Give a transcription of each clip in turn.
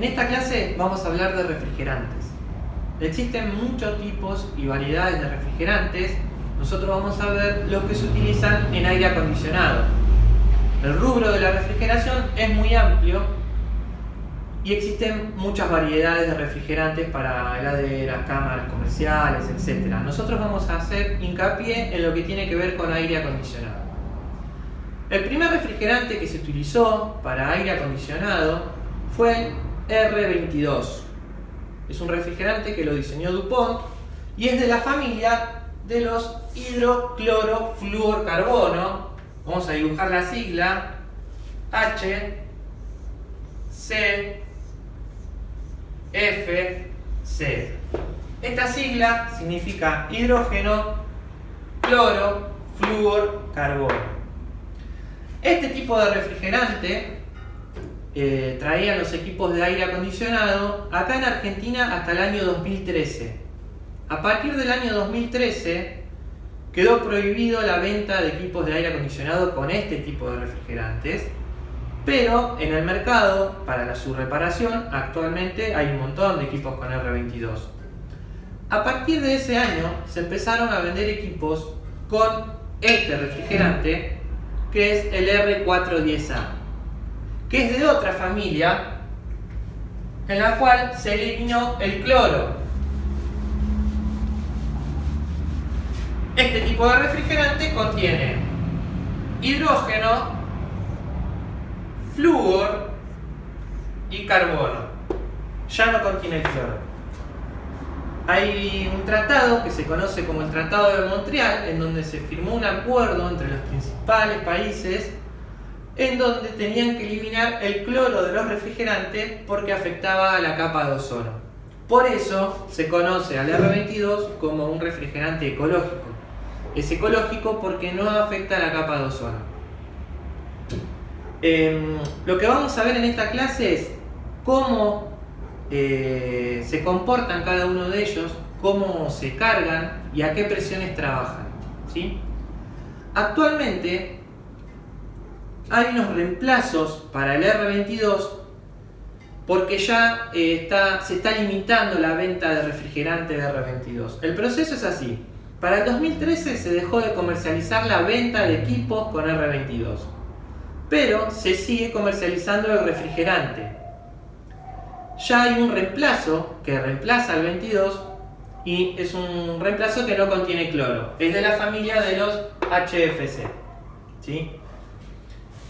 En esta clase vamos a hablar de refrigerantes. Existen muchos tipos y variedades de refrigerantes. Nosotros vamos a ver los que se utilizan en aire acondicionado. El rubro de la refrigeración es muy amplio y existen muchas variedades de refrigerantes para heladeras, cámaras comerciales, etc. Nosotros vamos a hacer hincapié en lo que tiene que ver con aire acondicionado. El primer refrigerante que se utilizó para aire acondicionado fue el R22. Es un refrigerante que lo diseñó DuPont y es de la familia de los hidroclorofluorcarbono. Vamos a dibujar la sigla HCFC. Esta sigla significa hidrógeno, cloro, flúor, carbono. Este tipo de refrigerante traían los equipos de aire acondicionado acá en Argentina hasta el año 2013. A partir del año 2013 quedó prohibido la venta de equipos de aire acondicionado con este tipo de refrigerantes, pero en el mercado para su reparación actualmente hay un montón de equipos con R22. A partir de ese año se empezaron a vender equipos con este refrigerante, que es el R410A, que es de otra familia en la cual se eliminó el cloro. Este tipo de refrigerante contiene hidrógeno, flúor y carbono. Ya no contiene el cloro. Hay un tratado que se conoce como el Tratado de Montreal, en donde se firmó un acuerdo entre los principales países en donde tenían que eliminar el cloro de los refrigerantes porque afectaba a la capa de ozono. Por eso se conoce al R22 como un refrigerante ecológico. Es ecológico porque no afecta a la capa de ozono. Lo que vamos a ver en esta clase es cómo se comportan cada uno de ellos, cómo se cargan y a qué presiones trabajan, ¿sí? Actualmente hay unos reemplazos para el R22 porque ya se está limitando la venta de refrigerante de R22. El proceso es así. Para el 2013 se dejó de comercializar la venta de equipos con R22, pero se sigue comercializando el refrigerante. Ya hay un reemplazo que reemplaza al 22 y es un reemplazo que no contiene cloro. Es de la familia de los HFC, ¿sí?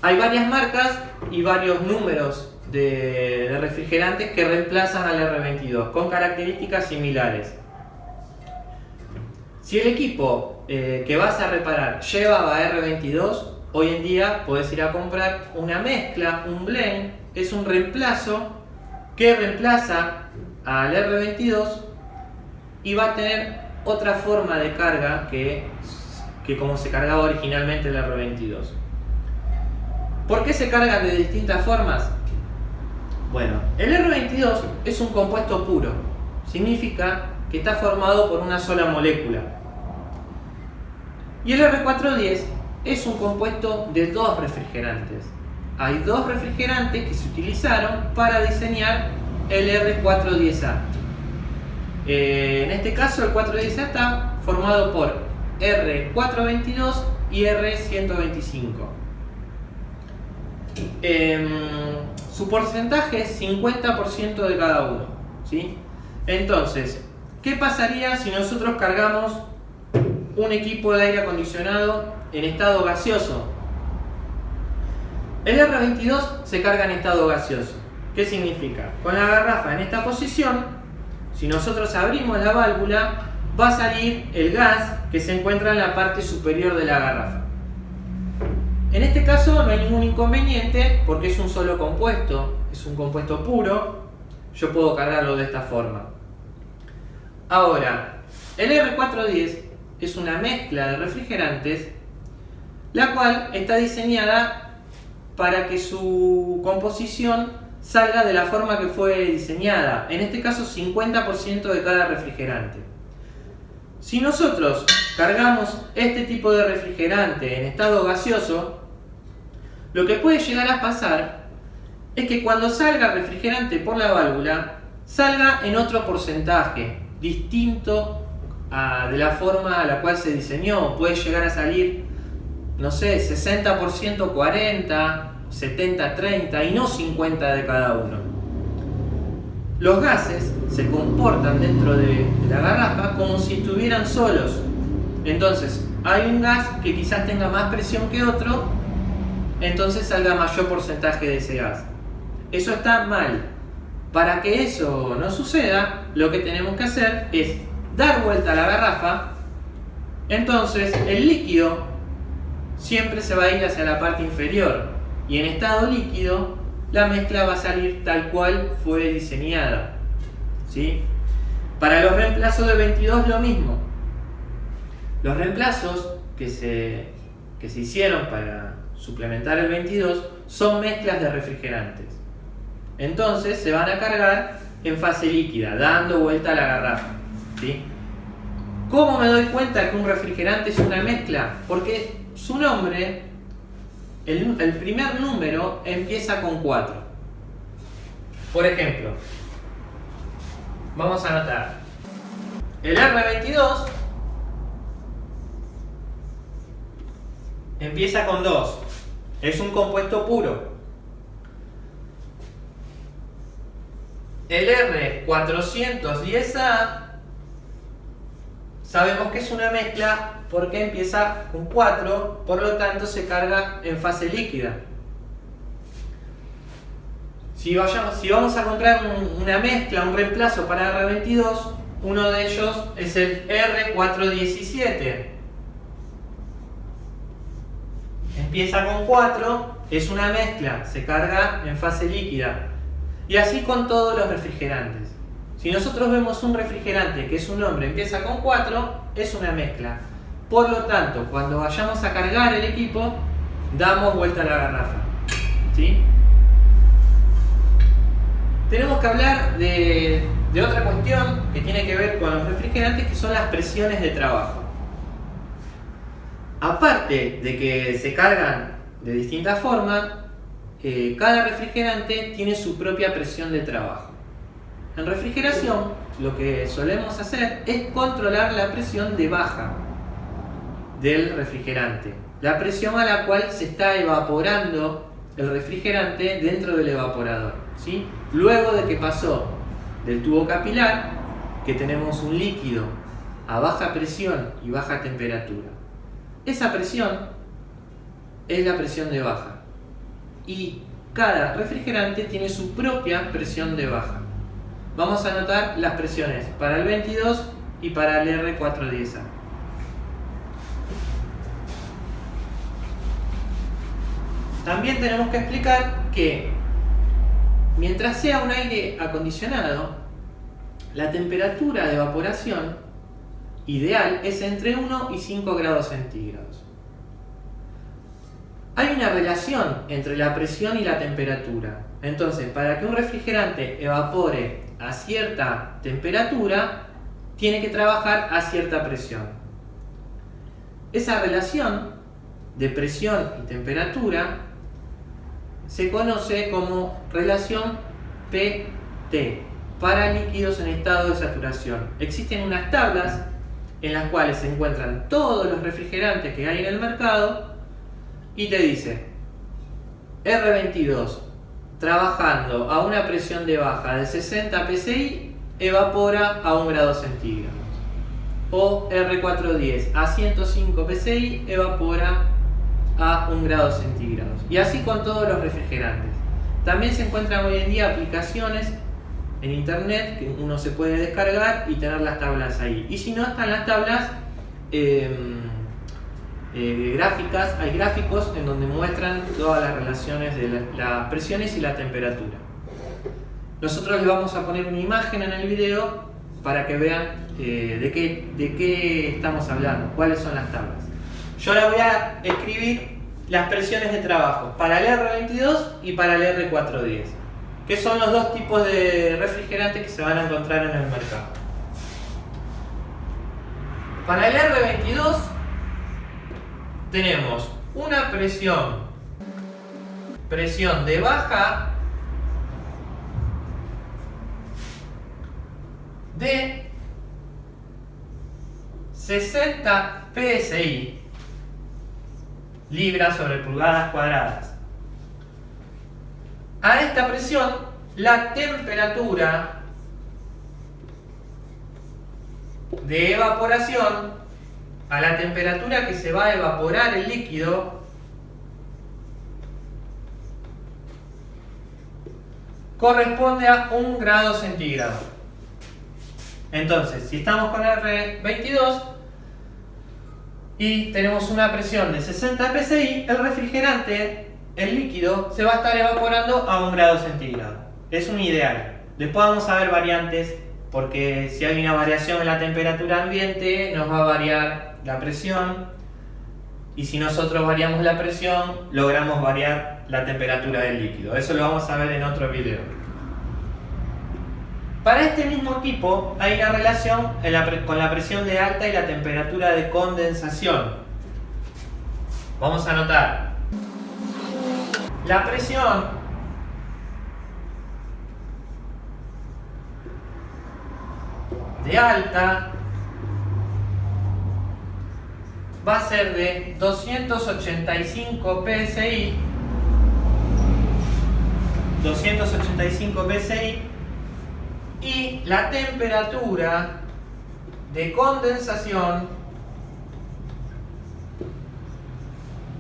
Hay varias marcas y varios números de refrigerantes que reemplazan al R22 con características similares. Si el equipo que vas a reparar llevaba R22, hoy en día puedes ir a comprar una mezcla, un blend. Es un reemplazo que reemplaza al R22 y va a tener otra forma de carga que como se cargaba originalmente el R22. ¿Por qué se cargan de distintas formas? Bueno, el R22 es un compuesto puro. Significa que está formado por una sola molécula. Y el R410 es un compuesto de dos refrigerantes. Hay dos refrigerantes que se utilizaron para diseñar el R410A. En este caso el 410A está formado por R422 y R125. Su porcentaje es 50% de cada uno, ¿sí? Entonces, ¿qué pasaría si nosotros cargamos un equipo de aire acondicionado en estado gaseoso? El R22 se carga en estado gaseoso. ¿Qué significa? Con la garrafa en esta posición, si nosotros abrimos la válvula, va a salir el gas que se encuentra en la parte superior de la garrafa. En este caso no hay ningún inconveniente porque es un solo compuesto, es un compuesto puro. Yo puedo cargarlo de esta forma. Ahora, el R410 es una mezcla de refrigerantes, la cual está diseñada para que su composición salga de la forma que fue diseñada. En este caso 50% de cada refrigerante. Si nosotros cargamos este tipo de refrigerante en estado gaseoso, lo que puede llegar a pasar es que cuando salga refrigerante por la válvula, salga en otro porcentaje, distinto de la forma a la cual se diseñó. Puede llegar a salir, no sé, 60% 40, 70 30 y no 50 de cada uno. Los gases se comportan dentro de la garrafa como si estuvieran solos. Entonces, hay un gas que quizás tenga más presión que otro, entonces salga mayor porcentaje de ese gas. Eso está mal. Para que eso no suceda, lo que tenemos que hacer es dar vuelta a la garrafa. Entonces el líquido siempre se va a ir hacia la parte inferior y en estado líquido la mezcla va a salir tal cual fue diseñada, ¿sí? Para los reemplazos de 22 lo mismo. Los reemplazos que se hicieron para suplementar el 22 son mezclas de refrigerantes. Entonces se van a cargar en fase líquida, dando vuelta a la garrafa, ¿sí? ¿Cómo me doy cuenta que un refrigerante es una mezcla? Porque su nombre, el primer número empieza con 4. Por ejemplo, vamos a anotar el R22 empieza con 2, es un compuesto puro. El R410A sabemos que es una mezcla porque empieza con 4, por lo tanto se carga en fase líquida. Si vamos a comprar una mezcla, un reemplazo para R22, uno de ellos es el R417. Empieza con 4, es una mezcla, se carga en fase líquida. Y así con todos los refrigerantes. Si nosotros vemos un refrigerante que su nombre empieza con 4, es una mezcla. Por lo tanto, cuando vayamos a cargar el equipo, damos vuelta a la garrafa, ¿sí? Tenemos que hablar de otra cuestión que tiene que ver con los refrigerantes, que son las presiones de trabajo. Aparte de que se cargan de distintas formas, cada refrigerante tiene su propia presión de trabajo. En refrigeración, lo que solemos hacer es controlar la presión de baja del refrigerante, la presión a la cual se está evaporando el refrigerante dentro del evaporador, ¿sí? Luego de que pasó del tubo capilar, que tenemos un líquido a baja presión y baja temperatura. Esa presión es la presión de baja. Y cada refrigerante tiene su propia presión de baja. Vamos a anotar las presiones para el 22 y para el R410A. También tenemos que explicar que mientras sea un aire acondicionado, la temperatura de evaporación ideal es entre 1 y 5 grados centígrados. Hay una relación entre la presión y la temperatura. Entonces, para que un refrigerante evapore a cierta temperatura, tiene que trabajar a cierta presión. Esa relación de presión y temperatura se conoce como relación PT, para líquidos en estado de saturación. Existen unas tablas en las cuales se encuentran todos los refrigerantes que hay en el mercado y te dice R22 trabajando a una presión de baja de 60 psi evapora a 1 grado centígrados, o R410 a 105 psi evapora a 1 grado centígrados, y así con todos los refrigerantes. También se encuentran hoy en día aplicaciones en internet que uno se puede descargar y tener las tablas ahí, y si no están las tablas gráficas, hay gráficos en donde muestran todas las relaciones de las presiones y la temperatura. Nosotros les vamos a poner una imagen en el video para que vean de qué estamos hablando, cuáles son las tablas. Yo ahora voy a escribir las presiones de trabajo para el R22 y para el R410, que son los dos tipos de refrigerantes que se van a encontrar en el mercado. Para el R22 tenemos una presión de baja de 60 psi, libras sobre pulgadas cuadradas. A esta presión, la temperatura de evaporación, a la temperatura que se va a evaporar el líquido, corresponde a 1 grado centígrado. Entonces, si estamos con R22 y tenemos una presión de 60 psi, el refrigerante, el líquido, se va a estar evaporando a 1 grado centígrado. Es un ideal. Después vamos a ver variantes, porque si hay una variación en la temperatura ambiente, nos va a variar la presión. Y si nosotros variamos la presión, logramos variar la temperatura del líquido. Eso lo vamos a ver en otro video. Para este mismo tipo hay una relación con la presión de alta y la temperatura de condensación. Vamos a anotar. La presión de alta va a ser de 285 psi, 285 psi, y la temperatura de condensación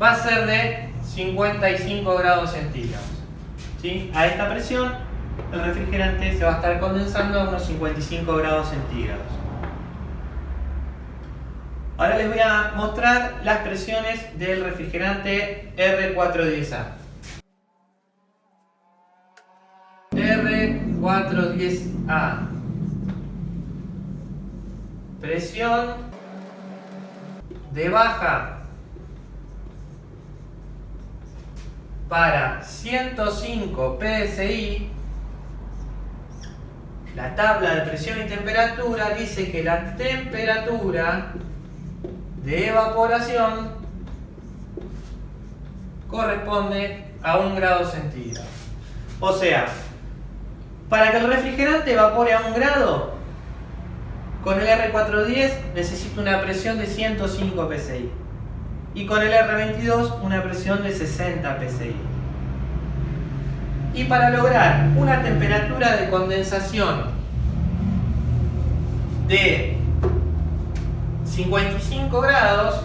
va a ser de 55 grados centígrados. ¿Sí? A esta presión el refrigerante se va a estar condensando a unos 55 grados centígrados. Ahora les voy a mostrar las presiones del refrigerante R410A. R410A. Presión de baja para 105 psi. La tabla de presión y temperatura dice que la temperatura de evaporación corresponde a 1 grado centígrado. O sea, para que el refrigerante evapore a 1 grado, con el R410 necesito una presión de 105 psi. Y con el R22 una presión de 60 psi. Y para lograr una temperatura de condensación de 55 grados,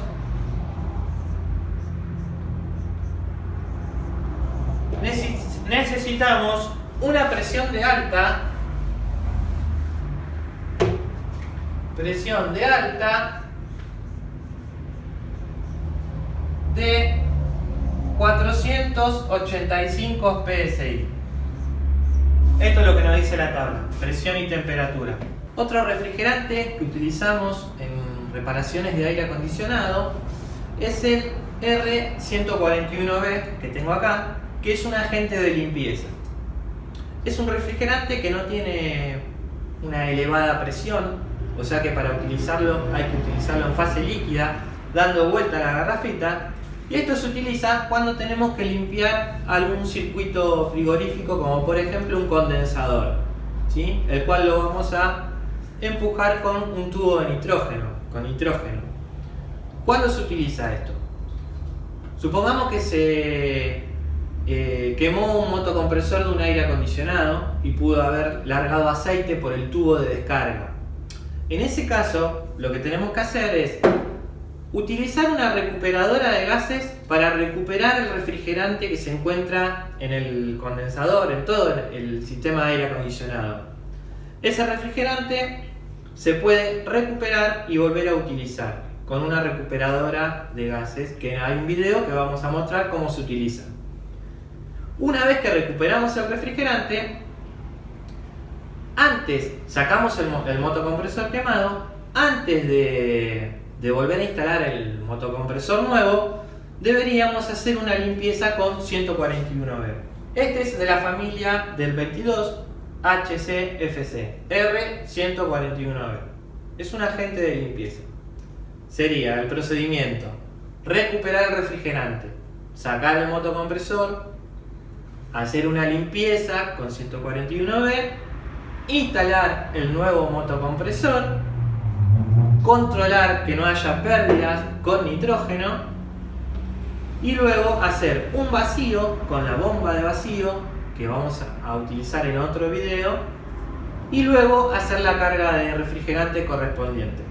necesitamos una presión de alta, de 485 psi. Esto es lo que nos dice la tabla, presión y temperatura. Otro refrigerante que utilizamos en reparaciones de aire acondicionado es el R141B que tengo acá, que es un agente de limpieza. Es un refrigerante que no tiene una elevada presión, o sea que para utilizarlo hay que utilizarlo en fase líquida, dando vuelta a la garrafita. Y esto se utiliza cuando tenemos que limpiar algún circuito frigorífico, como por ejemplo un condensador, ¿sí? El cual lo vamos a empujar con un tubo de nitrógeno, con nitrógeno. ¿Cuándo se utiliza esto? Supongamos que se quemó un motocompresor de un aire acondicionado y pudo haber largado aceite por el tubo de descarga. En ese caso, lo que tenemos que hacer es utilizar una recuperadora de gases para recuperar el refrigerante que se encuentra en el condensador, en todo el sistema de aire acondicionado. Ese refrigerante se puede recuperar y volver a utilizar con una recuperadora de gases, que hay un video que vamos a mostrar cómo se utiliza. Una vez que recuperamos el refrigerante, antes sacamos el motocompresor quemado, antes de volver a instalar el motocompresor nuevo, deberíamos hacer una limpieza con 141B. Este es de la familia del 22 HCFC, R141B. Es un agente de limpieza. Sería el procedimiento: recuperar el refrigerante, sacar el motocompresor, hacer una limpieza con 141B instalar el nuevo motocompresor, controlar que no haya pérdidas con nitrógeno y luego hacer un vacío con la bomba de vacío que vamos a utilizar en otro video y luego hacer la carga de refrigerante correspondiente.